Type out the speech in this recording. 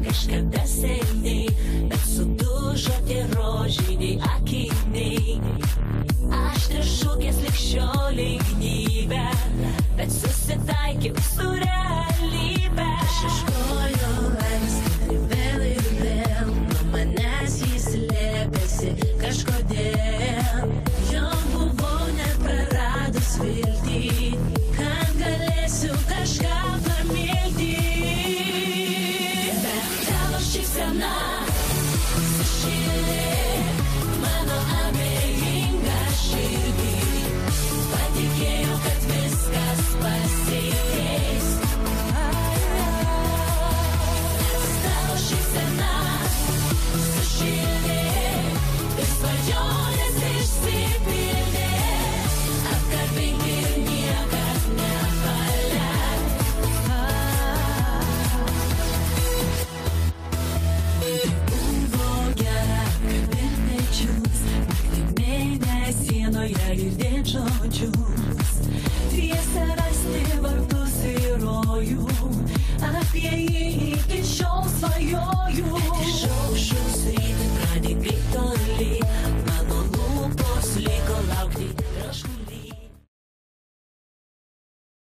kažkada seniai, bet sudužo tie rožiniai akiniai. Aštrias šūkės ligšioliai gynybę, bet susitaikiau su realybė. Aš ieškoju laimės, ir vėl nuo manęs jis slėpėsi kažkodėl. Jo buvau net praradus viltį, kad galėsiu kažką pamilti. Bet tavo šypsena sušildė mano abejingą širdį. Patikėjau, kad viskas pasikeis. Tavo šypsena sušildė ir svajonės išsipildė. Apkabink ir niekad nepaliek. Buvo gera kalbėt pečius, naktį mėnesienoje girdėt žodžius. Dviese rasti vartus į rojų, apie jį